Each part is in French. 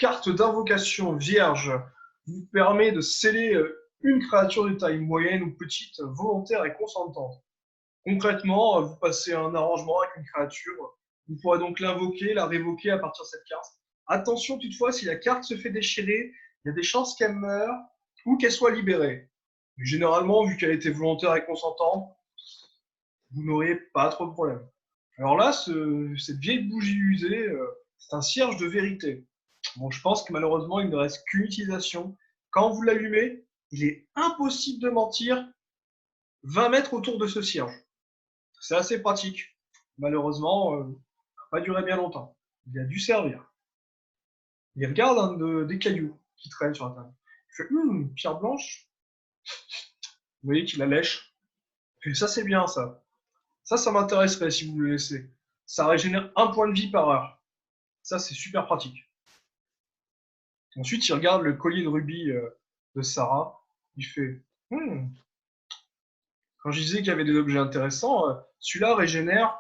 carte d'invocation vierge vous permet de sceller une créature de taille moyenne ou petite, volontaire et consentante. Concrètement, vous passez un arrangement avec une créature, vous pourrez donc l'invoquer, la révoquer à partir de cette carte. Attention toutefois, si la carte se fait déchirer, il y a des chances qu'elle meure ou qu'elle soit libérée. Généralement, vu qu'elle était volontaire et consentante, vous n'auriez pas trop de problème. Alors là, cette vieille bougie usée, c'est un cierge de vérité. Bon, je pense que malheureusement, il ne reste qu'une utilisation. Quand vous l'allumez, il est impossible de mentir 20 mètres autour de ce cierge. C'est assez pratique. Malheureusement, ça n'a pas duré bien longtemps. Il a dû servir. Il regarde des cailloux qui traînent sur la table. Il fait pierre blanche. Vous voyez qu'il la lèche. Et ça, c'est bien ça. Ça m'intéresserait si vous le laissez. Ça régénère 1 point de vie par heure. Ça, c'est super pratique. Ensuite, il regarde le collier de rubis de Sarah. Il fait Quand je disais qu'il y avait des objets intéressants, celui-là régénère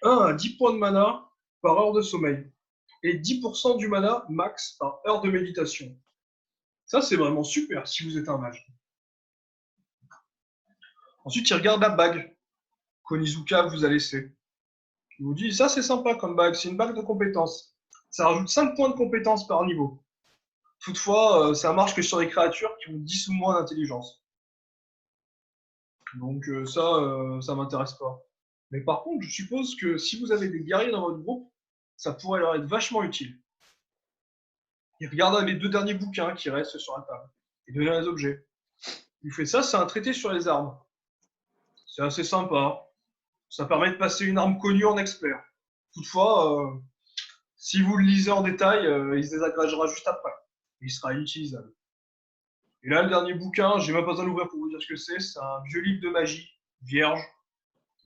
1 à 10 points de mana par heure de sommeil et 10% du mana max par heure de méditation. Ça, c'est vraiment super si vous êtes un mage. Ensuite, il regarde la bague qu'Onizuka vous a laissée. Il vous dit, ça c'est sympa comme bague, c'est une bague de compétences. Ça rajoute 5 points de compétences par niveau. Toutefois, ça marche que sur les créatures qui ont 10 ou moins d'intelligence. Donc ça m'intéresse pas. Mais par contre, je suppose que si vous avez des guerriers dans votre groupe, ça pourrait leur être vachement utile. Il regarde les 2 derniers bouquins qui restent sur la table et donne les objets. Il fait ça, c'est un traité sur les armes. C'est assez sympa. Ça permet de passer une arme connue en expert. Toutefois, si vous le lisez en détail, il se désagrégera juste après. Il sera inutilisable. Et là, le dernier bouquin, j'ai même pas besoin d'ouvrir pour vous dire ce que c'est. C'est un vieux livre de magie, vierge.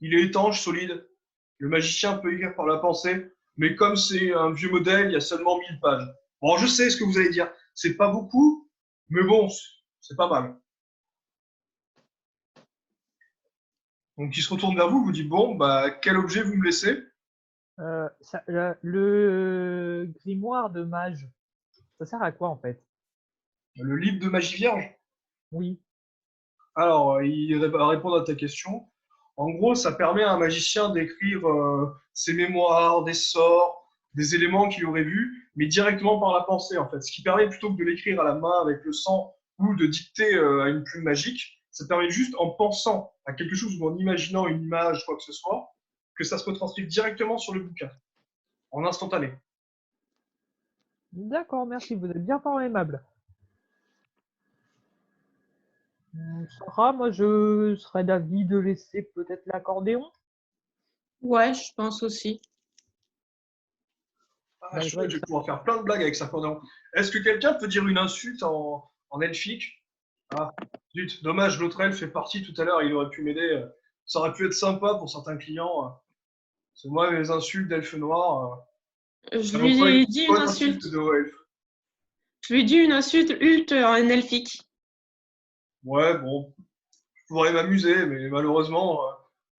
Il est étanche, solide. Le magicien peut écrire par la pensée, mais comme c'est un vieux modèle, il y a seulement 1000 pages. Bon, je sais ce que vous allez dire. C'est pas beaucoup, mais bon, c'est pas mal. Donc il se retourne vers vous, vous dit bon, bah quel objet vous me laissez? Le grimoire de mage, ça sert à quoi en fait? Le livre de magie vierge. Oui. Alors, il va répondre à ta question. En gros, ça permet à un magicien d'écrire ses mémoires, des sorts, des éléments qu'il aurait vus, mais directement par la pensée, en fait. Ce qui permet, plutôt que de l'écrire à la main avec le sang ou de dicter à une plume magique, ça permet juste en pensant à quelque chose ou en imaginant une image, quoi que ce soit, que ça se retranscrive directement sur le bouquin, en instantané. D'accord, merci, vous êtes bien fort aimable. Sarah, moi je serais d'avis de laisser peut-être l'accordéon, Ouais, je pense aussi. Ah, malgré chouette, que je vais ça. pouvoir faire plein de blagues avec ça. Est-ce que quelqu'un peut dire une insulte en elfique? Ah, zut, dommage, l'autre elfe fait partie tout à l'heure, il aurait pu m'aider. Ça aurait pu être sympa pour certains clients. C'est moi, mes insultes d'elfe noir. Je Ça vaut pas une lui dis une bonne insulte insulte. de haut elfe. Je lui dis une insulte ulte en elfique. Ouais, bon, je pourrais m'amuser, mais malheureusement,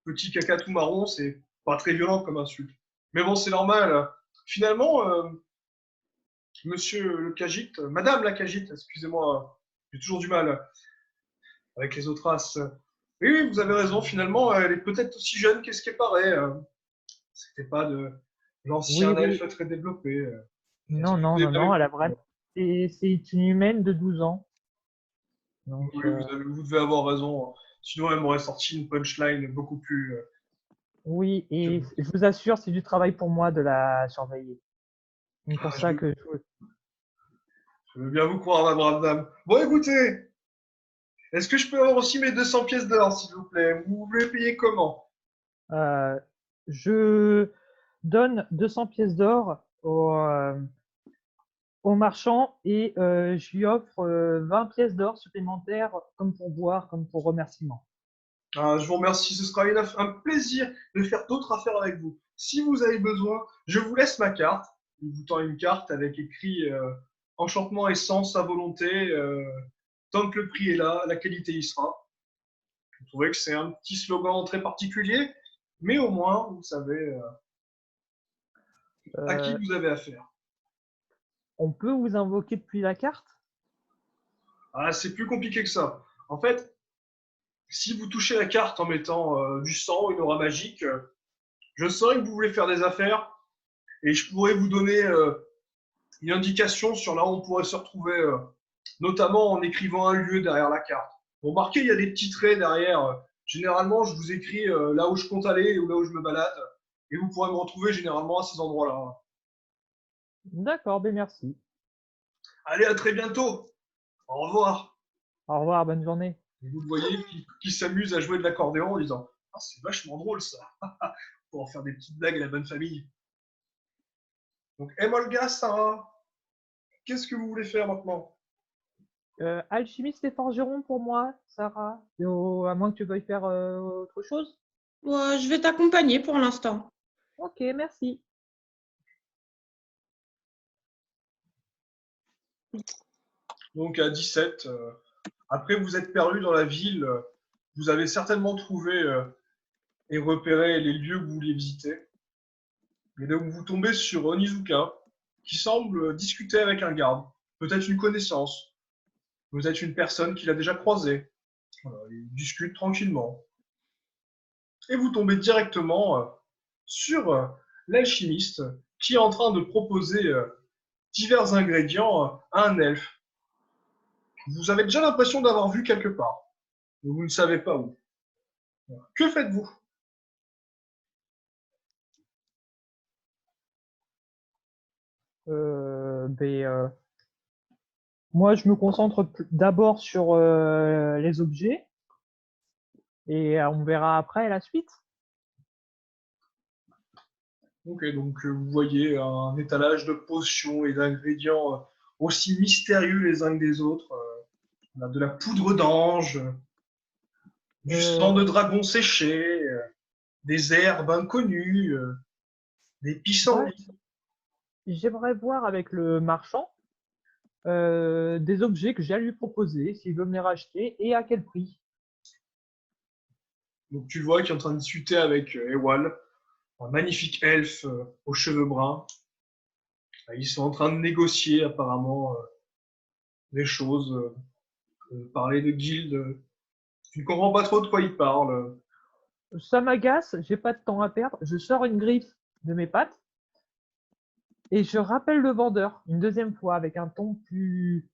petit caca tout marron, c'est pas très violent comme insulte. Mais bon, c'est normal. Finalement, monsieur le Cagite, madame la Cagite, excusez-moi, j'ai toujours du mal avec les autres races. Oui, oui, vous avez raison, finalement, elle est peut-être aussi jeune qu'est-ce qu'elle paraît. C'était pas de Oui, l'ancien oui. elfe très développé. Est-ce Non, que non, vous avez non, bien non, elle vu? a vraiment. C'est une humaine de 12 ans. Donc, Oui, vous devez avoir raison. Sinon, elle m'aurait sorti une punchline beaucoup plus oui, et violente. je vous assure, c'est du travail pour moi de la surveiller. Donc, pour Ah, ça que je veux bien vous croire, ma brave dame. Bon, écoutez, est-ce que je peux avoir aussi mes 200 pièces d'or, s'il vous plaît? Vous voulez payer comment? euh, je donne 200 pièces d'or au marchand et je lui offre 20 pièces d'or supplémentaires comme pourboire, comme pour remerciement. Ah, je vous remercie, ce sera un plaisir de faire d'autres affaires avec vous. Si vous avez besoin, je vous laisse ma carte. Il vous tend une carte avec écrit Enchantement essence à volonté. Tant que le prix est là, la qualité y sera. Vous trouvez que c'est un petit slogan très particulier, mais au moins, vous savez à qui Euh, vous avez affaire. On peut vous invoquer depuis la carte? Ah, c'est plus compliqué que ça. En fait, si vous touchez la carte en mettant du sang, une aura magique, je saurais que vous voulez faire des affaires et je pourrais vous donner une indication sur là où on pourrait se retrouver, notamment en écrivant un lieu derrière la carte. Vous remarquez, il y a des petits traits derrière. Généralement, je vous écris là où je compte aller ou là où je me balade et vous pourrez me retrouver généralement à ces endroits-là. D'accord, ben merci. Allez, à très bientôt. Au revoir. Au revoir, bonne journée. Et vous le voyez qui s'amuse à jouer de l'accordéon en disant ah, c'est vachement drôle ça, pour en faire des petites blagues à la bonne famille. Donc, Emolga, Sarah, qu'est-ce que vous voulez faire maintenant? Alchimiste et forgeron pour moi, Sarah. À moins que tu veuilles faire autre chose. Ouais, je vais t'accompagner pour l'instant. Ok, merci. Donc, à 17, après vous êtes perdu dans la ville, vous avez certainement trouvé et repéré les lieux que vous vouliez visiter. Et donc, vous tombez sur Onizuka, qui semble discuter avec un garde, peut-être une connaissance, peut-être une personne qu'il a déjà croisée. Voilà, ils discutent tranquillement. Et vous tombez directement sur l'alchimiste qui est en train de proposer divers ingrédients à un elfe. Vous avez déjà l'impression d'avoir vu quelque part, mais vous ne savez pas où. Voilà. Que faites-vous? Ben, moi, je me concentre d'abord sur les objets et on verra après la suite. Ok, donc vous voyez un étalage de potions et d'ingrédients aussi mystérieux les uns que les autres. On a de la poudre d'ange, du sang de Euh, dragon séché, des herbes inconnues, des Moi, pissenlits. j'aimerais voir avec le marchand des objets que j'ai à lui proposer, s'il veut me les racheter et à quel prix. Donc tu vois qu'il est en train de discuter avec Ewal, un magnifique elfe aux cheveux bruns. Ils sont en train de négocier apparemment des choses, parler de guildes. Tu ne comprends pas trop de quoi ils parlent. Ça m'agace, j'ai pas de temps à perdre. Je sors une griffe de mes pattes et je rappelle le vendeur une deuxième fois avec un ton plus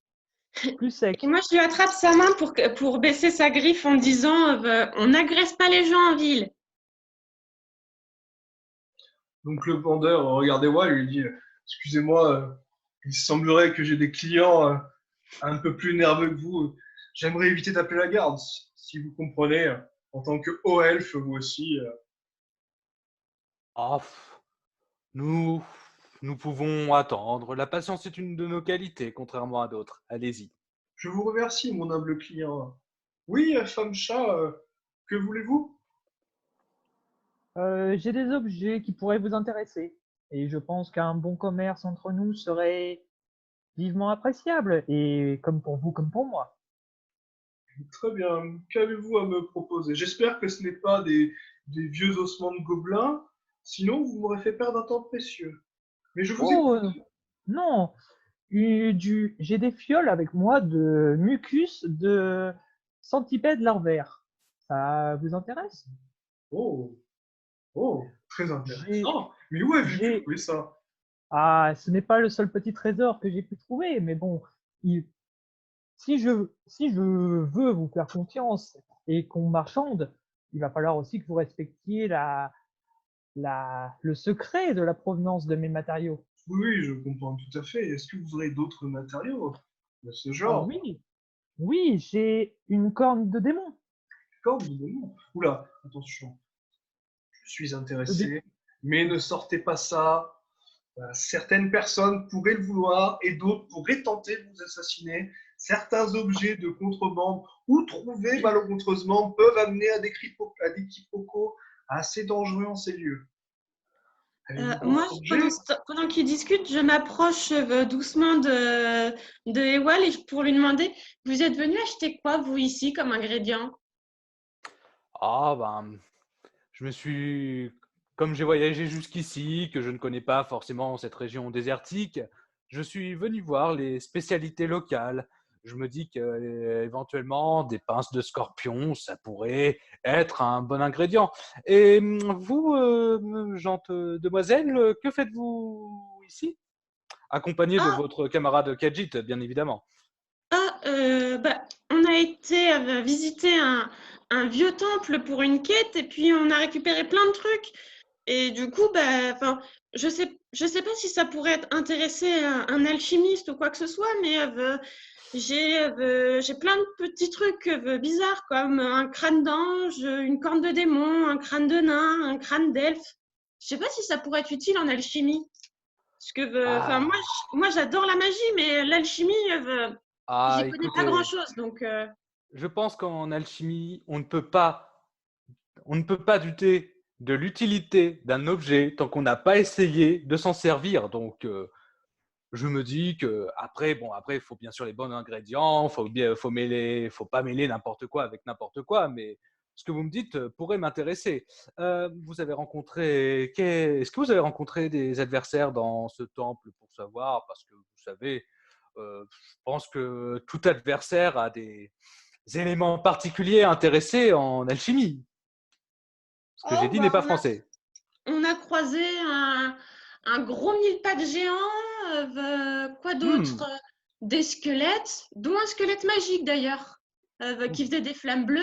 Et sec. moi, je lui attrape sa main pour baisser sa griffe en disant on n'agresse pas les gens en ville. Donc le vendeur regarde Ewal et lui dit excusez-moi, il semblerait que j'ai des clients un peu plus nerveux que vous. J'aimerais éviter d'appeler la garde, si vous comprenez. En tant que haut elfe, vous aussi. Ah, nous, nous pouvons attendre. La patience est une de nos qualités, contrairement à d'autres. Allez-y. Je vous remercie, mon humble client. Oui, femme chat, que voulez-vous? J'ai des objets qui pourraient vous intéresser et je pense qu'un bon commerce entre nous serait vivement appréciable et comme pour vous comme pour moi. Très bien. Qu'avez-vous à me proposer? J'espère que ce n'est pas des vieux ossements de gobelins, sinon vous m'aurez fait perdre un temps précieux. Mais je vous Oh écoute. non, j'ai des fioles avec moi de mucus de centipède larvaire. Ça vous intéresse? Oh, oh, très J'ai, intéressant. Mais où avez-vous j'ai, trouvé ça? ah, ce n'est pas le seul petit trésor que j'ai pu trouver, mais bon, il- si je veux vous faire confiance et qu'on marchande, il va falloir aussi que vous respectiez le secret de la provenance de mes matériaux. Oui, oui, je comprends tout à fait. Est-ce que vous aurez d'autres matériaux de ce Ah genre? oui, oui, j'ai une corne de démon. Corne de démon. Oula, attention, je suis Euh, des- intéressé, mais ne sortez pas ça. Certaines personnes pourraient le vouloir et d'autres pourraient tenter de vous assassiner. Certains objets de contrebande ou trouvés malheureusement peuvent amener à des quiproquos assez dangereux en ces lieux. Avez-vous Moi, d'autres pendant, objets? pendant qu'il discute, je m'approche doucement de Ewal et pour lui demander, vous êtes venu acheter quoi, vous, ici, comme ingrédient? Ah, ben, je me suis. Comme j'ai voyagé jusqu'ici, que je ne connais pas forcément cette région désertique, je suis venu voir les spécialités locales. Je me dis qu'éventuellement, des pinces de scorpion, ça pourrait être un bon ingrédient. Et vous, gente demoiselle, que faites-vous ici? Accompagné de Ah, votre camarade Kajit, bien évidemment. on a été visiter un vieux temple pour une quête et puis on a récupéré plein de trucs. Et du coup, je sais pas si ça pourrait intéresser un alchimiste ou quoi que ce soit, mais j'ai plein de petits trucs bizarres comme un crâne d'ange, une corne de démon, un crâne de nain, un crâne d'elfe. Je sais pas si ça pourrait être utile en alchimie. Parce que, Ah, moi j'adore la magie, mais l'alchimie, j'y connais pas écoutez, grand-chose. Donc, je pense qu'en alchimie, on ne peut pas douter de l'utilité d'un objet tant qu'on n'a pas essayé de s'en servir. Donc, je me dis que après, il faut bien sûr les bons ingrédients, faut pas mêler n'importe quoi avec n'importe quoi, mais ce que vous me dites pourrait m'intéresser. Est-ce que vous avez rencontré des adversaires dans ce temple pour savoir, parce que vous savez, je pense que tout adversaire a des éléments particuliers intéressés en alchimie. Ce que j'ai oh, dit n'est pas français. on a croisé un gros mille-pattes géant, quoi d'autre? Hmm, Des squelettes, dont un squelette magique d'ailleurs, qui faisait des flammes bleues,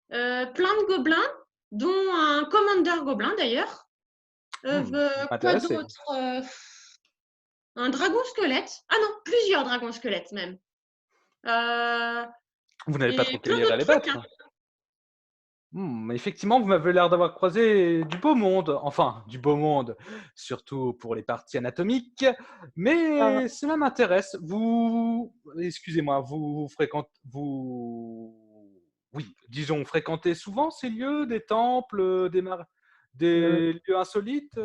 plein de gobelins, dont un commandeur gobelin d'ailleurs. vous Quoi m'intéressez. d'autre? Un dragon squelette. Ah non, plusieurs dragons squelettes même. Euh, Vous n'avez pas trop et plein galéré à d'autres les trucs, hein. battre. Effectivement, vous m'avez l'air d'avoir croisé du beau monde, enfin du beau monde, surtout pour les parties anatomiques, Sarah, mais cela m'intéresse. Excusez-moi, oui, disons, fréquentez souvent ces lieux, des temples, euh, des lieux insolites?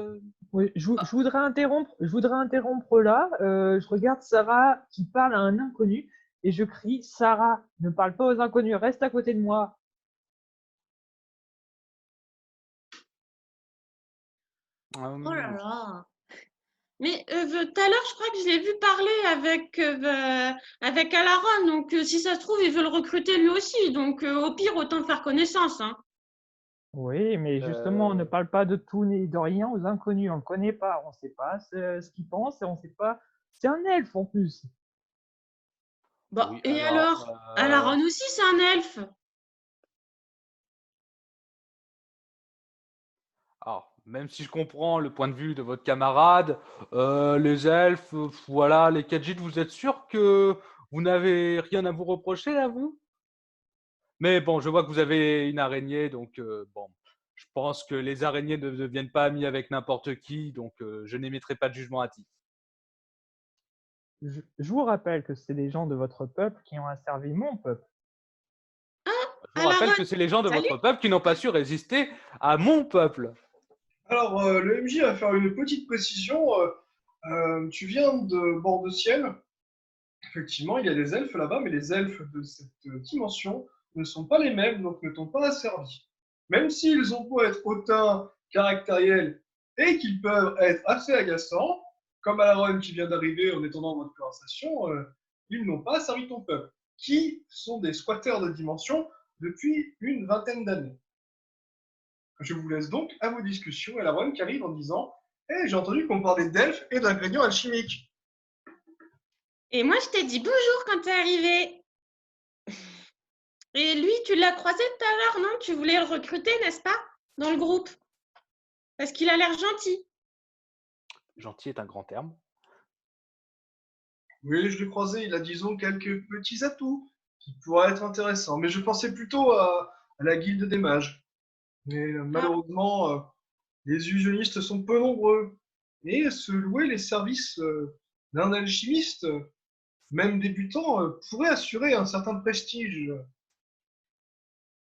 oui, je voudrais interrompre là. Je regarde Sarah qui parle à un inconnu et je crie, Sarah, ne parle pas aux inconnus, reste à côté de moi. Oh là Hum, là. Mais tout à l'heure, je crois que je l'ai vu parler avec Alaron. Donc, si ça se trouve, il veut le recruter lui aussi. Donc, au pire, autant faire connaissance, hein. Oui, mais justement, on ne euh, parle pas de tout ni de rien aux inconnus. On ne connaît pas, on ne sait pas ce qu'ils pensent et on ne sait pas. C'est un elfe en plus. Bon, oui, et alors, alors? Alaron aussi, c'est un elfe. alors, même si je comprends le point de vue de votre camarade, les elfes, voilà, les Khajiits, vous êtes sûr que vous n'avez rien à vous reprocher à vous? Mais bon, je vois que vous avez une araignée, donc bon, je pense que les araignées ne deviennent pas amies avec n'importe qui, donc je n'émettrai pas de jugement hâtif. Je vous rappelle que c'est des gens de votre peuple qui ont asservi mon peuple. Je vous rappelle que Alaron, c'est les gens de salut. votre peuple qui n'ont pas su résister à mon peuple. Alors, le MJ va faire une petite précision. Tu viens de Bord de Ciel. Effectivement, il y a des elfes là-bas, mais les elfes de cette dimension ne sont pas les mêmes, donc ne t'ont pas asservi. Même s'ils ont beau être hautains, caractériels, et qu'ils peuvent être assez agaçants, comme Alaron qui vient d'arriver en étendant votre conversation, ils n'ont pas asservi ton peuple, qui sont des squatteurs de dimension depuis une vingtaine d'années. Je vous laisse donc à vos discussions et Alaron qui arrive en disant hey, j'ai entendu qu'on parlait d'elfes et d'ingrédients alchimiques. Et moi, je t'ai dit bonjour quand t'es arrivé. Et lui, tu l'as croisé tout à l'heure, non? Tu voulais le recruter, n'est-ce pas? Dans le groupe. Parce qu'il a l'air gentil. Gentil est un grand terme. Oui, je l'ai croisé, il a disons quelques petits atouts qui pourraient être intéressants, mais je pensais plutôt à la guilde des mages. Mais Ah, malheureusement, les illusionnistes sont peu nombreux. Et se louer les services d'un alchimiste, même débutant, pourrait assurer un certain prestige.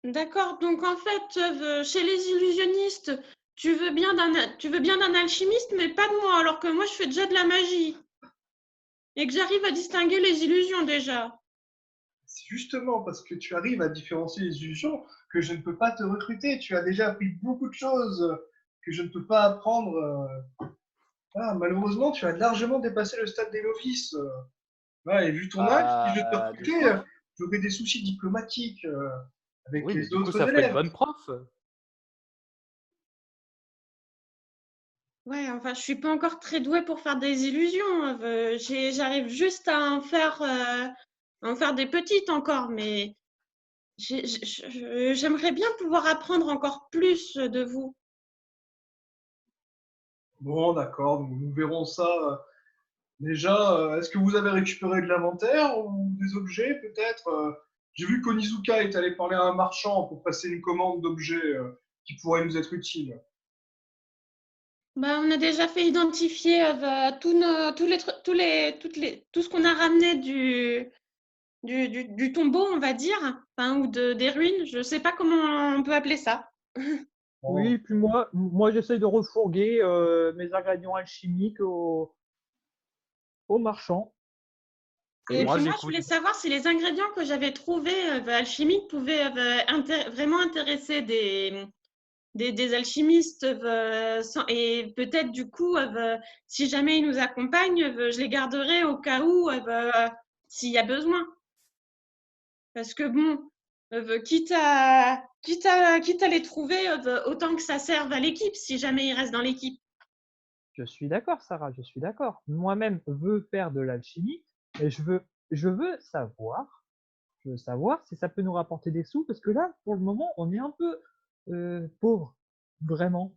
d'accord. Donc, en fait, chez les illusionnistes, tu veux bien d'un alchimiste, mais pas de moi, alors que moi, je fais déjà de la magie. Et que j'arrive à distinguer les illusions déjà. C'est justement parce que tu arrives à différencier les illusions que je ne peux pas te recruter. Tu as déjà appris beaucoup de choses que je ne peux pas apprendre. Ah, malheureusement, tu as largement dépassé le stade des novices. Ouais, et vu ton âge, si je te Des recrutais, fois. j'aurais des soucis diplomatiques avec Oui, mais les du coup, autres ça ferait une élèves. bonne prof. Ouais, enfin, je suis pas encore très douée pour faire des illusions. J'arrive juste à en faire des petites encore, mais j'aimerais bien pouvoir apprendre encore plus de vous. Bon, d'accord, donc nous verrons ça. Déjà, est-ce que vous avez récupéré de l'inventaire ou des objets peut-être? J'ai vu qu'Onizuka est allé parler à un marchand pour passer une commande d'objets qui pourraient nous être utiles. Bah, on a déjà fait identifier tous les, tout ce qu'on a ramené du tombeau, on va dire, enfin, ou des ruines. Je sais pas comment on peut appeler ça. Bon, Oui, puis moi j'essaie de refourguer mes ingrédients alchimiques aux marchands. Et Et moi, puis moi, je j'écoute. voulais savoir si les ingrédients que j'avais trouvés alchimiques pouvaient vraiment intéresser des alchimistes et peut-être du coup, si jamais ils nous accompagnent, je les garderai au cas où, s'il y a besoin. Parce que bon, quitte à les trouver, autant que ça serve à l'équipe, si jamais ils restent dans l'équipe. Je suis d'accord, Sarah, je suis d'accord. Moi-même veux faire de l'alchimie et je veux savoir si ça peut nous rapporter des sous parce que là, pour le moment, on est un peu pauvre, vraiment.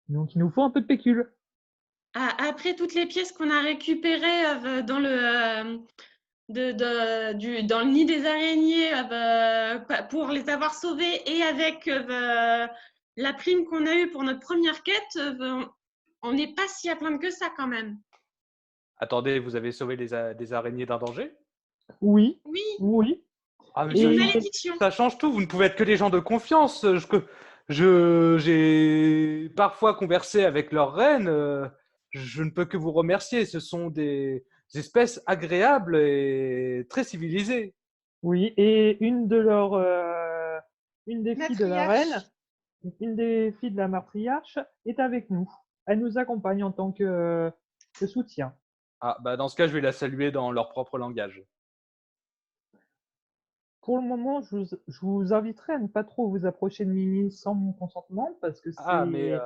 Donc il nous faut un peu de pécule. Après toutes les pièces qu'on a récupérées dans le nid des araignées pour les avoir sauvées et avec la prime qu'on a eue pour notre première quête, on n'est pas si à plaindre que ça quand même. Attendez, vous avez sauvé des araignées d'un danger? Oui, Oui, oui. Ah, mais et une Et malédiction. ça change tout. Vous ne pouvez être que des gens de confiance. J'ai parfois conversé avec leur reine. Je ne peux que vous remercier. Ce sont des espèces agréables et très civilisées. oui, et une des filles de la Matriarche. reine, une des filles de la matriarche est avec nous. Elle nous accompagne en tant que soutien. Ah, bah dans ce cas, je vais la saluer dans leur propre langage. Pour le moment, je vous inviterai à ne pas trop vous approcher de Mimi sans mon consentement parce que Ah, mais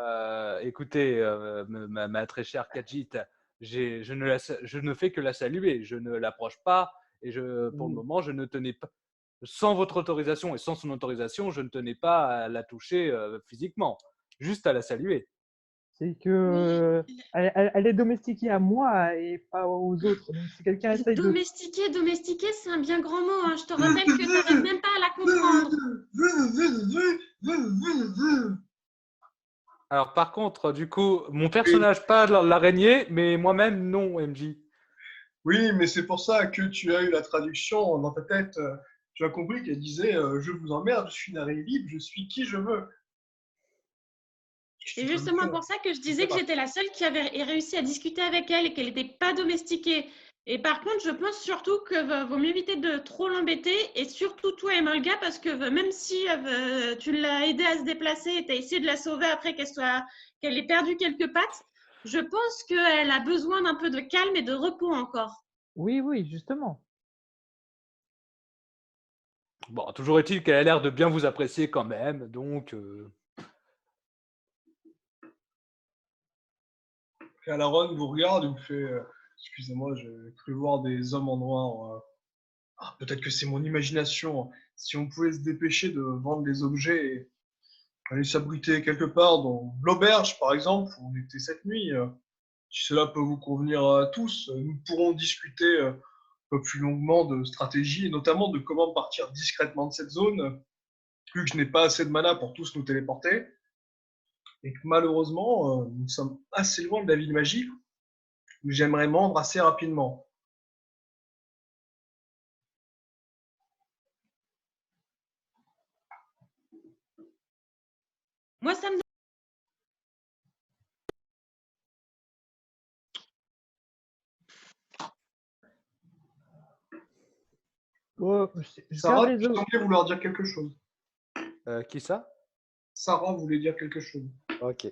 c'est... écoutez, ma très chère Kajit, je ne fais que la saluer. Je ne l'approche pas et pour le moment, je ne tenais pas, sans votre autorisation et sans son autorisation, je ne tenais pas à la toucher physiquement, juste à la saluer. C'est que Oui, elle est domestiquée à moi et pas aux autres. Donc si quelqu'un essaye de... domestiquer, c'est un bien grand mot, hein. Je te rappelle que tu n'arrives même pas à la comprendre. Alors par contre, du coup, mon Oui, personnage parle l'araignée, mais moi-même non, MJ. oui, mais c'est pour ça que tu as eu la traduction dans ta tête. Tu as compris qu'elle disait je vous emmerde, je suis une araignée libre, je suis qui je veux. Je C'est suis comme justement toi, pour ça que je disais que etc. j'étais la seule qui avait réussi à discuter avec elle et qu'elle n'était pas domestiquée. Et par contre, je pense surtout que vaut mieux éviter de trop l'embêter, et surtout toi, Emolga, parce que même si tu l'as aidée à se déplacer et tu as essayé de la sauver après qu'elle ait perdu quelques pattes, je pense qu'elle a besoin d'un peu de calme et de repos encore. Oui, oui, justement. Bon, toujours est-il qu'elle a l'air de bien vous apprécier quand même, donc Et Alaron vous regarde et vous fait excusez-moi, j'ai cru voir des hommes en noir. Ah, peut-être que c'est mon imagination. Si on pouvait se dépêcher de vendre les objets et aller s'abriter quelque part dans l'auberge, par exemple, où on était cette nuit, si cela peut vous convenir à tous, nous pourrons discuter un peu plus longuement de stratégie et notamment de comment partir discrètement de cette zone, vu que je n'ai pas assez de mana pour tous nous téléporter et que malheureusement, nous sommes assez loin de la ville magique où j'aimerais me rendre assez rapidement. Moi, ça me Oh, je garde Sarah, les tu os. semblais vouloir dire quelque chose. qui ça? Sarah voulait dire quelque chose. Ok.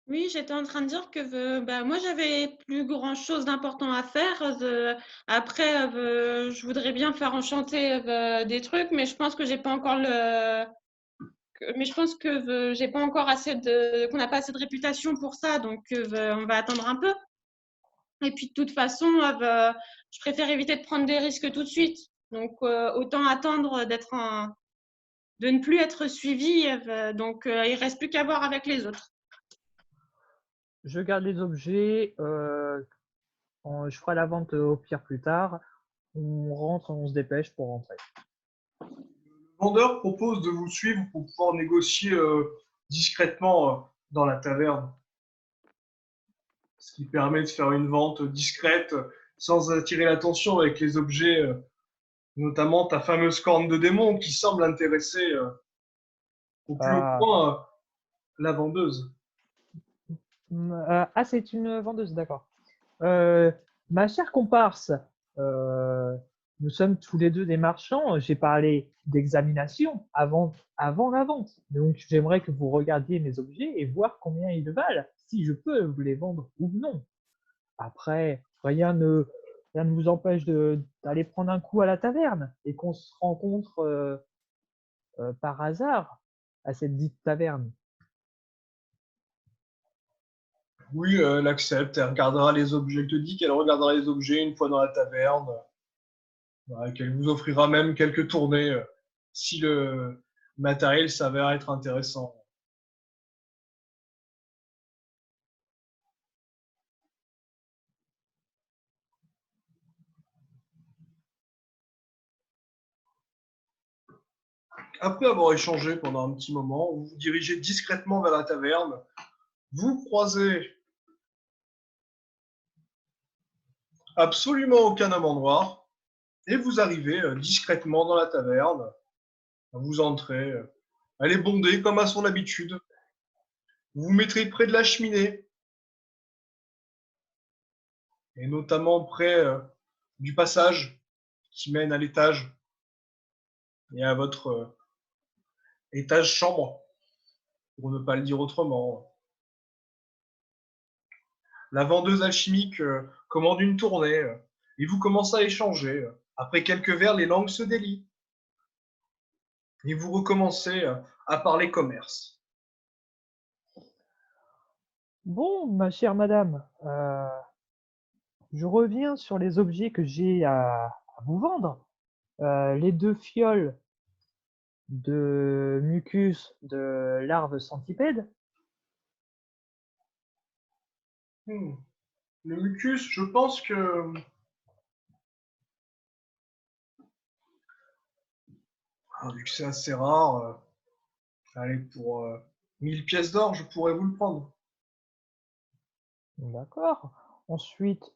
Oui, j'étais en train de dire que bah, moi, j'avais plus grand-chose d'important à faire. Après, je voudrais bien faire enchanter des trucs, mais je pense que j'ai pas encore mais je pense que j'ai pas encore qu'on n'a pas assez de réputation pour ça, donc on va attendre un peu. Et puis de toute façon, je préfère éviter de prendre des risques tout de suite. Donc autant attendre de ne plus être suivi. Donc il reste plus qu'à voir avec les autres. Je garde les objets, je ferai la vente au pire plus tard. On rentre, on se dépêche pour rentrer. Le vendeur propose de vous suivre pour pouvoir négocier discrètement dans la taverne, ce qui permet de faire une vente discrète sans attirer l'attention avec les objets, notamment ta fameuse corne de démon qui semble intéresser au plus haut Ah, point la vendeuse. c'est une vendeuse, d'accord. Euh, Ma chère comparse, euh, nous sommes tous les deux des marchands. J'ai parlé d'examination avant la vente. Donc, j'aimerais que vous regardiez mes objets et voir combien ils valent, si je peux vous les vendre ou non. Après, rien ne vous empêche d'aller prendre un coup à la taverne et qu'on se rencontre par hasard à cette dite taverne. Oui, elle accepte, elle regardera les objets. Elle te dit qu'elle regardera les objets une fois dans la taverne, qu'elle vous offrira même quelques tournées si le matériel s'avère être intéressant. Après avoir échangé pendant un petit moment, vous vous dirigez discrètement vers la taverne. Vous croisez absolument aucun amant noir et vous arrivez discrètement dans la taverne. Vous entrez. Elle est bondée comme à son habitude. Vous vous mettrez près de la cheminée et notamment près du passage qui mène à l'étage et à votre étage chambre, pour ne pas le dire autrement. La vendeuse alchimique commande une tournée et vous commencez à échanger. Après quelques verres, les langues se délient et vous recommencez à parler commerce. Bon, ma chère madame, je reviens sur les objets que j'ai à vous vendre. Les 2 fioles de mucus de larves centipèdes. Hmm. Le mucus, je pense que vu que c'est assez rare, allez, pour 1000 pièces d'or, je pourrais vous le prendre. D'accord. Ensuite,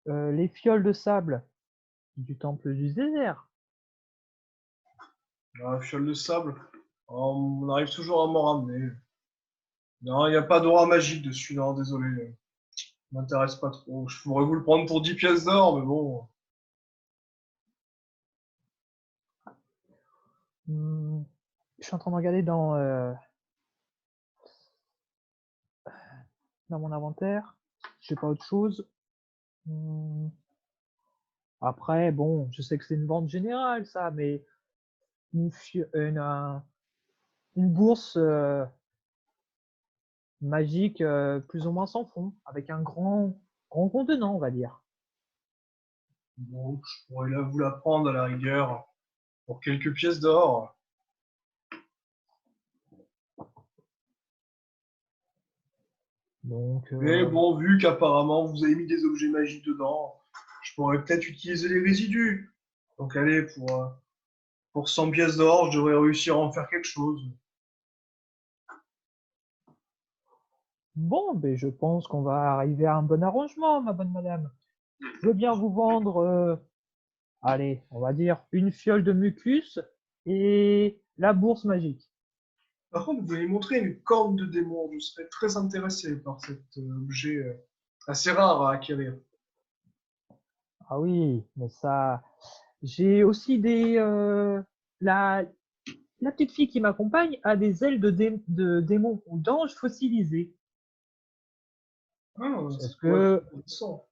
les fioles de sable du temple du désert. La fiole de sable, on arrive toujours à m'en ramener. Non, il n'y a pas d'aura magique dessus, non, désolé. M'intéresse pas trop. Je pourrais vous le prendre pour 10 pièces d'or, mais bon. Je suis en train de regarder dans mon inventaire. J'ai pas autre chose. Hmm, Après, bon, je sais que c'est une vente générale, ça, mais une, fio- une bourse magique plus ou moins sans fond, avec un grand contenant, on va dire. Bon, je pourrais vous la prendre à la rigueur pour quelques pièces d'or. Donc, Mais bon, vu qu'apparemment vous avez mis des objets magiques dedans, je pourrais peut-être utiliser les résidus. Donc allez, pour 100 pièces d'or, je devrais réussir à en faire quelque chose. bon, ben, je pense qu'on va arriver à un bon arrangement, ma bonne madame. Je veux bien vous vendre, allez, on va dire une fiole de mucus et la bourse magique. Par contre, vous m'avez montré une corne de démon. Je serais très intéressé par cet objet assez rare à acquérir. Ah oui, mais ça, j'ai aussi la la petite fille qui m'accompagne a des ailes de démon ou d'ange fossilisées. Ah, Est-ce ça pourrait être que intéressant.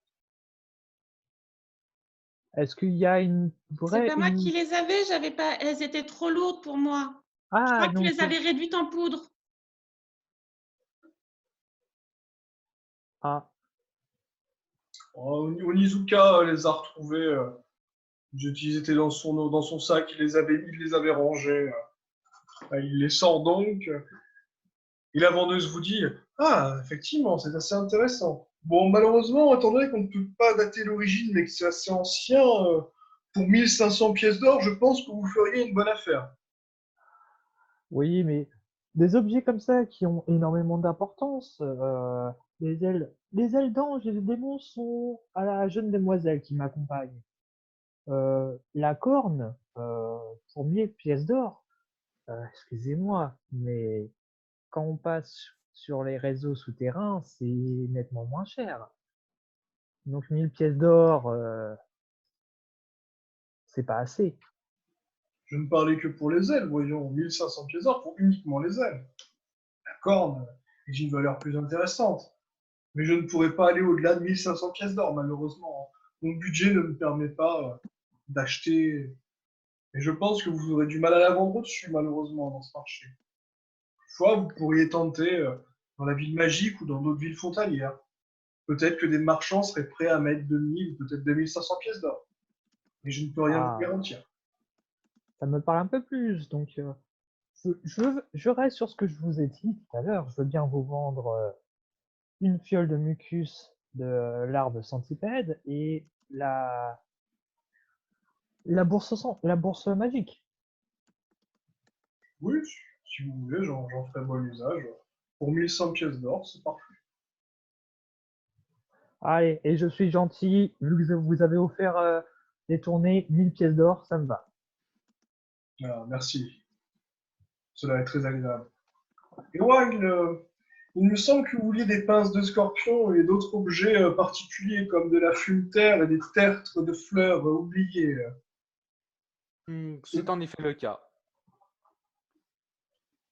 est-ce qu'il y a une C'est vraie pas moi qui les avais, j'avais pas, elles étaient trop lourdes pour moi. Je ah crois que tu donc les avais réduites en poudre. ah Onizuka les a retrouvés. Ils étaient dans son sac, il les avait rangés. Il les sort donc. Et la vendeuse vous dit: Ah, effectivement, c'est assez intéressant. Bon, malheureusement, étant donné qu'on ne peut pas dater l'origine, mais que c'est assez ancien, pour 1500 pièces d'or, je pense que vous feriez une bonne affaire. oui mais des objets comme ça qui ont énormément d'importance, les ailes d'ange et les démons sont à la jeune demoiselle qui m'accompagne. La corne, pour 1000 pièces d'or, excusez-moi, mais quand on passe sur les réseaux souterrains, c'est nettement moins cher. Donc 1000 pièces d'or, c'est pas assez. Je ne parlais que pour les ailes, voyons, 1500 pièces d'or pour uniquement les ailes. La corne est une valeur plus intéressante. Mais je ne pourrais pas aller au-delà de 1500 pièces d'or, malheureusement. Mon budget ne me permet pas d'acheter. Et je pense que vous aurez du mal à la vendre au-dessus, malheureusement, dans ce marché. Toutefois, vous pourriez tenter dans la ville magique ou dans d'autres villes frontalières. Peut-être que des marchands seraient prêts à mettre 2000, peut-être 2500 pièces d'or. Mais je ne peux rien vous Ah, garantir. ça me parle un peu plus. Donc, je reste sur ce que je vous ai dit tout à l'heure. Je veux bien vous vendre une fiole de mucus de l'arbre centipède et la bourse magique. Oui, si vous voulez, j'en ferai bon usage. Pour 1100 pièces d'or, c'est parfait. Allez, et je suis gentil, vu que vous avez offert des tournées 1000 pièces d'or, ça me va. Voilà, merci. Cela est très agréable. Et ouais, il me semble que vous vouliez des pinces de scorpion et d'autres objets particuliers comme de la fume-terre et des tertres de fleurs oubliées. C'est en effet le cas.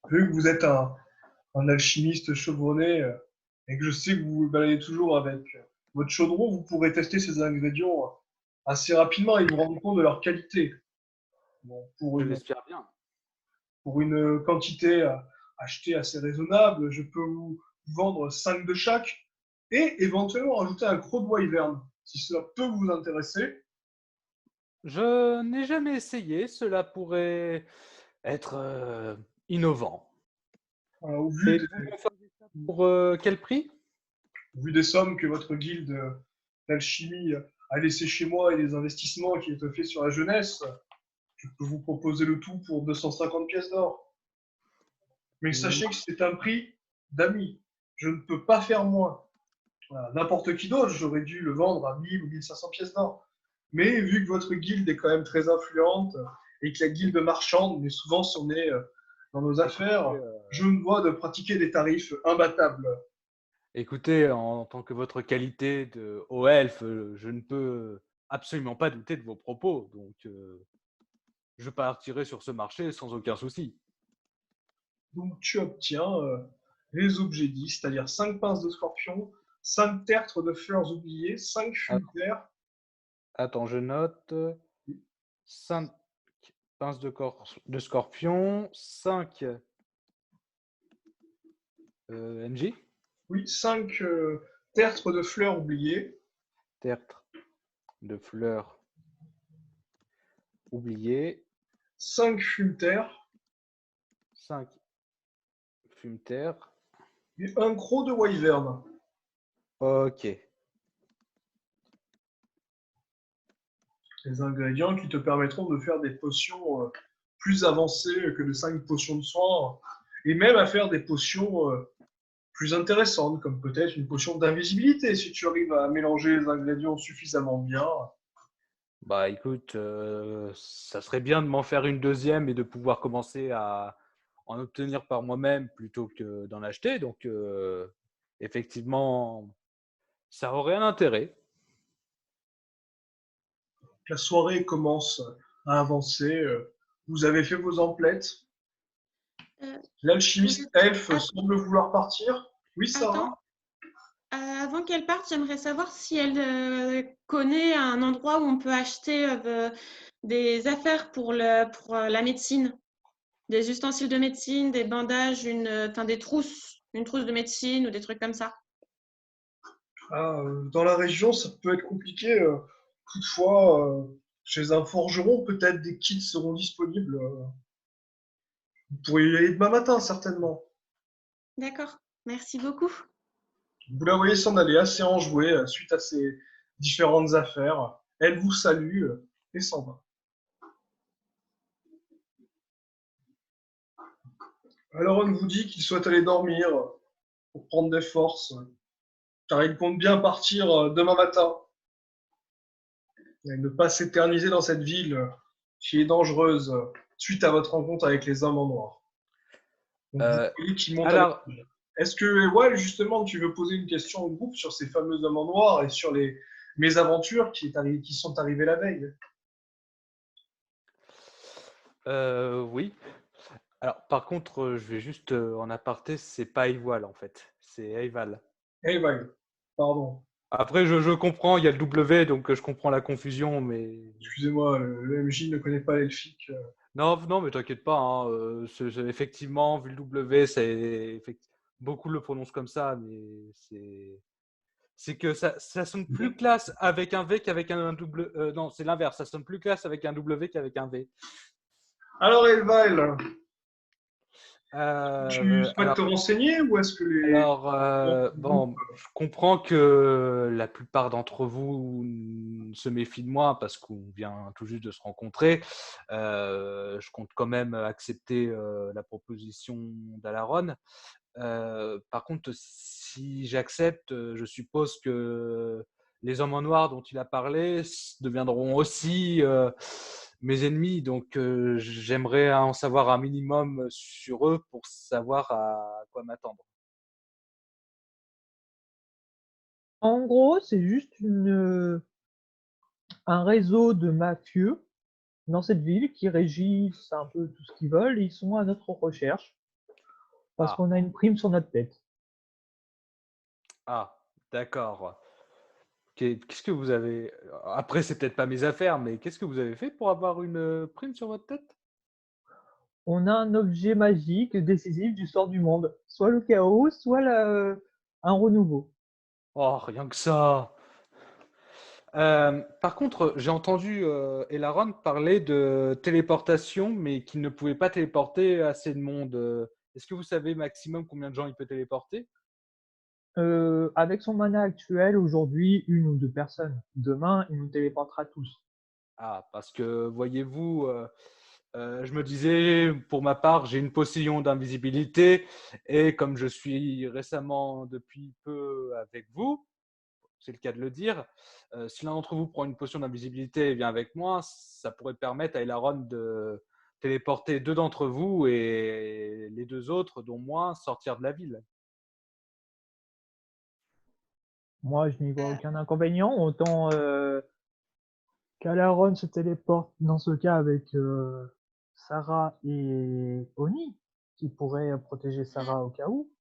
Vu que vous êtes un alchimiste chevronné et que je sais que vous vous baladez toujours avec votre chaudron, vous pourrez tester ces ingrédients assez rapidement et vous rendre compte de leur qualité. Bon, Je l'espère bien. pour une quantité achetée assez raisonnable, je peux vous vendre 5 de chaque et éventuellement rajouter un croc de wyvern, si cela peut vous intéresser. Je n'ai jamais essayé, cela pourrait être innovant. Au Et vous me feriez ça pour quel prix? vu des sommes que votre guilde d'alchimie a laissées chez moi et des investissements qui étaient faits sur la jeunesse, je peux vous proposer le tout pour 250 pièces d'or. Mais sachez que c'est un prix d'amis. Je ne peux pas faire moins. Voilà, n'importe qui d'autre, j'aurais dû le vendre à 1000 ou 1500 pièces d'or. Mais vu que votre guilde est quand même très influente et que la guilde marchande met souvent son nez dans nos affaires, je me dois de pratiquer des tarifs imbattables. Écoutez, en tant que votre qualité de haut elfe, je ne peux absolument pas douter de vos propos, donc je partirai sur ce marché sans aucun souci. Donc tu obtiens les objets dits, c'est-à-dire 5 pinces de scorpion, 5 tertres de fleurs oubliées, 5 fumes-terres. Attends, je note 5 pinces de scorpion, 5 MJ, Oui, 5 tertres de fleurs oubliées, tertre de fleurs oubliées, 5 fumes-terres 5 fume-terre. et un croc de wyvern. Ok. Les ingrédients qui te permettront de faire des potions plus avancées que de 5 potions de soin et même à faire des potions plus intéressantes, comme peut-être une potion d'invisibilité si tu arrives à mélanger les ingrédients suffisamment bien. Bah écoute, ça serait bien de m'en faire une deuxième et de pouvoir commencer à en obtenir par moi-même plutôt que d'en acheter. Donc effectivement, ça aurait un intérêt. La soirée commence à avancer. Vous avez fait vos emplettes. Je voulais- L'alchimiste elfe Ah, semble vouloir partir. Oui, attends, Sarah? avant qu'elle parte, j'aimerais savoir si elle connaît un endroit où on peut acheter des affaires pour la médecine, des ustensiles de médecine, des bandages, des trousses, une trousse de médecine ou des trucs comme ça. Ah, dans la région, ça peut être compliqué. Toutefois, chez un forgeron, peut-être des kits seront disponibles. Vous pourriez y aller demain matin, certainement. D'accord, merci beaucoup. Vous la voyez s'en aller assez enjouée suite à ces différentes affaires. Elle vous salue et s'en va. Alors on vous dit qu'il souhaite aller dormir pour prendre des forces, car il compte bien partir demain matin et ne pas s'éterniser dans cette ville qui est dangereuse suite à votre rencontre avec les hommes en noir. Donc vous Euh, voyez qu'il monte à alors, l'étage. Est-ce que, ouais, justement, tu veux poser une question au groupe sur ces fameux hommes en noir et sur les mésaventures qui sont arrivées la veille? oui. Alors, par contre, je vais juste en aparté, c'est pas Ivoile en fait, c'est Eival. Eh ben, pardon, Après, je comprends, il y a le W, donc je comprends la confusion, mais excusez-moi, le MJ ne connaît pas l'elfique. non, non, mais t'inquiète pas. Hein, effectivement, vu le W, beaucoup le prononcent comme ça, mais c'est que ça sonne plus classe avec un V qu'avec un W. Non, c'est l'inverse, ça sonne plus classe avec un W qu'avec un V. Alors, Elvail, tu souhaites Alors, te renseigner ou est-ce que les membres du groupe. bon, je comprends que la plupart d'entre vous se méfient de moi parce qu'on vient tout juste de se rencontrer. Je compte quand même accepter la proposition d'Alaron. Par contre, si j'accepte, je suppose que les hommes en noir dont il a parlé deviendront aussi mes ennemis. Donc, j'aimerais en savoir un minimum sur eux pour savoir à quoi m'attendre. En gros, c'est juste un réseau de mafieux dans cette ville qui régissent un peu tout ce qu'ils veulent. Et ils sont à notre recherche parce Ah, qu'on a une prime sur notre tête. ah, d'accord. Qu'est-ce que vous avez. Après, c'est peut-être pas mes affaires, mais qu'est-ce que vous avez fait pour avoir une prime sur votre tête? On a un objet magique décisif du sort du monde, soit le chaos, soit un renouveau. Oh, rien que ça. Par contre, j'ai entendu Elaron parler de téléportation, mais qu'il ne pouvait pas téléporter assez de monde. Est-ce que vous savez maximum combien de gens il peut téléporter? Avec son mana actuel, aujourd'hui, une ou deux personnes. Demain, il nous téléportera tous. Ah, parce que voyez-vous, je me disais, pour ma part, j'ai une potion d'invisibilité, et comme je suis récemment depuis peu avec vous, c'est le cas de le dire, si l'un d'entre vous prend une potion d'invisibilité et vient avec moi, ça pourrait permettre à Elaron de téléporter deux d'entre vous et les deux autres, dont moi, sortir de la ville. Moi, je n'y vois Euh, aucun inconvénient. Autant qu'Alaron se téléporte dans ce cas avec Sarah et Oni, qui pourraient protéger Sarah au cas où.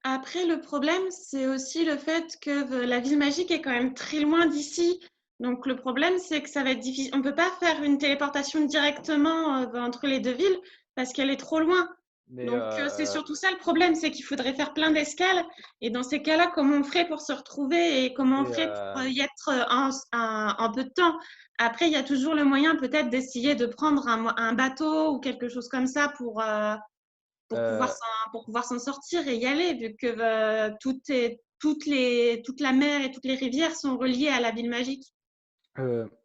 Après, le problème, c'est aussi le fait que la ville magique est quand même très loin d'ici. Donc, le problème, c'est que ça va être difficile. On ne peut pas faire une téléportation directement entre les deux villes parce qu'elle est trop loin. Mais Donc, c'est surtout ça le problème, c'est qu'il faudrait faire plein d'escales. Et dans ces cas-là, comment on ferait pour se retrouver et comment on et, ferait pour y être en peu de temps? Après, il y a toujours le moyen peut-être d'essayer de prendre un bateau ou quelque chose comme ça pour pouvoir euh, pour pouvoir s'en sortir et y aller, vu que toute la mer et toutes les rivières sont reliées à la ville magique.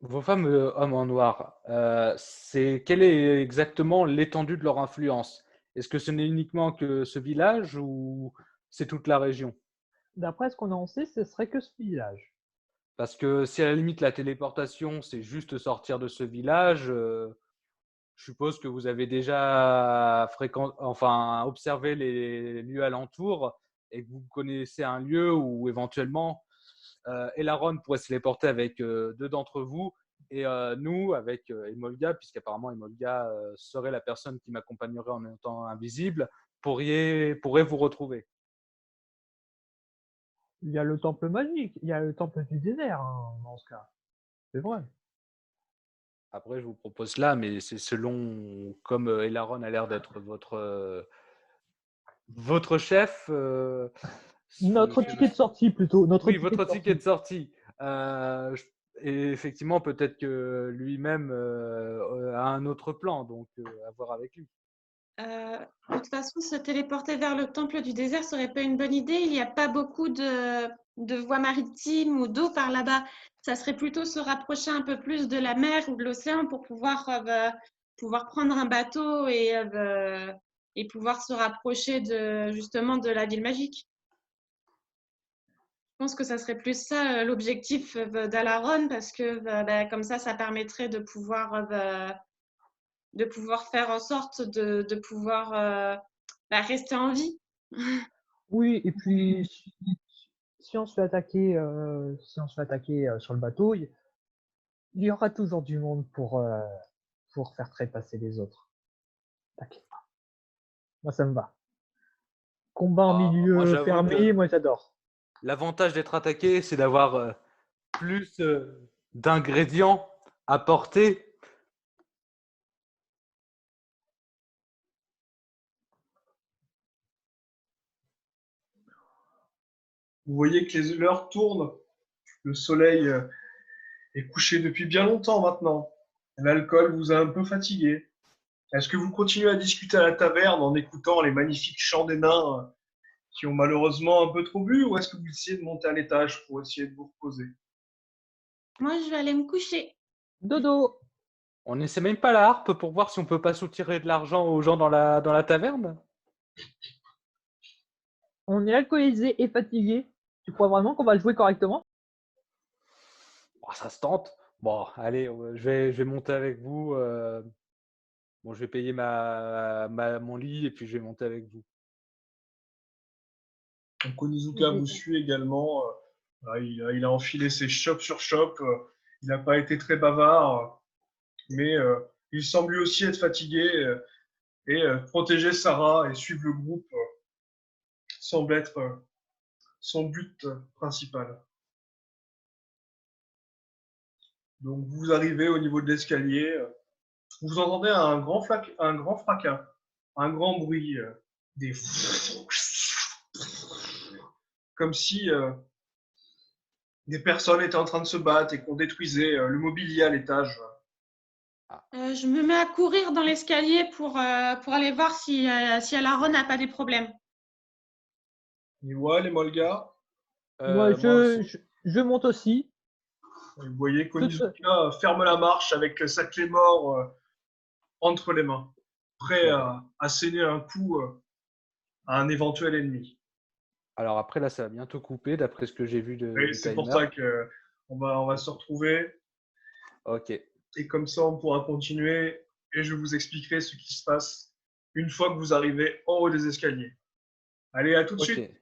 vos fameux hommes en noir, quelle est exactement l'étendue de leur influence? Est-ce que ce n'est uniquement que ce village ou c'est toute la région? D'après ce qu'on en sait, ce serait que ce village. Parce que si à la limite la téléportation, c'est juste sortir de ce village, je suppose que vous avez déjà observé les lieux alentours et que vous connaissez un lieu où éventuellement Elaron pourrait se téléporter avec deux d'entre vous Et nous, avec Emolga, puisqu'apparemment Emolga serait la personne qui m'accompagnerait en étant invisible, pourrait vous retrouver. Il y a le temple magique, il y a le temple du désert dans ce cas. C'est vrai. Après, je vous propose là, mais c'est selon, comme Elaron a l'air d'être votre chef. Notre je- ticket de sortie plutôt. Notre Oui, ticket votre de ticket de sortie. sortie. Et effectivement, peut-être que lui-même a un autre plan, donc à voir avec lui. De toute façon, se téléporter vers le temple du désert serait pas une bonne idée. Il n'y a pas beaucoup de voies maritimes ou d'eau par là-bas. Ça serait plutôt se rapprocher un peu plus de la mer ou de l'océan pour pouvoir prendre un bateau et pouvoir se rapprocher justement de la ville magique. Je pense que ça serait plus ça l'objectif d'Alaron parce que comme ça permettrait de pouvoir faire en sorte de pouvoir rester en vie. Oui, et puis si on se fait attaquer, sur le bateau, il y aura toujours du monde pour faire trépasser les autres. T'inquiète pas. Moi, ça me va. Combat en Moi, milieu j'avoue fermé, que moi j'adore. l'avantage d'être attaqué, c'est d'avoir plus d'ingrédients à porter. Vous voyez que l'heure tourne, le soleil est couché depuis bien longtemps maintenant. L'alcool vous a un peu fatigué. Est-ce que vous continuez à discuter à la taverne en écoutant les magnifiques chants des nains qui ont malheureusement un peu trop bu, ou est-ce que vous essayez de monter à l'étage pour essayer de vous reposer? Moi, je vais aller me coucher. Dodo! On n'essaie même pas la harpe pour voir si on peut pas soutirer de l'argent aux gens dans la taverne? On est alcoolisé et fatigué. Tu crois vraiment qu'on va le jouer correctement? Oh, ça se tente. Bon, allez, je vais monter avec vous. Bon, je vais payer mon lit et puis je vais monter avec vous. Donc Onizuka vous suit également. Il a enfilé ses chopes sur chopes. Il n'a pas été très bavard, mais il semble lui aussi être fatigué et protéger Sarah et suivre le groupe semble être son but principal. Donc vous arrivez au niveau de l'escalier. Vous entendez un grand fracas, un grand bruit, des comme si des personnes étaient en train de se battre et qu'on détruisait le mobilier à l'étage. Je me mets à courir dans l'escalier pour aller voir si Alaron n'a pas des problèmes. Et ouais, les Molgas, Moi, Moi aussi. je monte aussi. vous voyez Toute- qu'Onizuka ferme la marche avec sa clé mort entre les mains, prêt Bon. à saigner un coup à un éventuel ennemi. Alors après, là, ça va bientôt couper d'après ce que j'ai vu Et du c'est pour timer. ça qu'on va se retrouver Ok. et comme ça on pourra continuer et je vous expliquerai ce qui se passe une fois que vous arrivez en haut des escaliers. Allez, à tout de suite. Ok.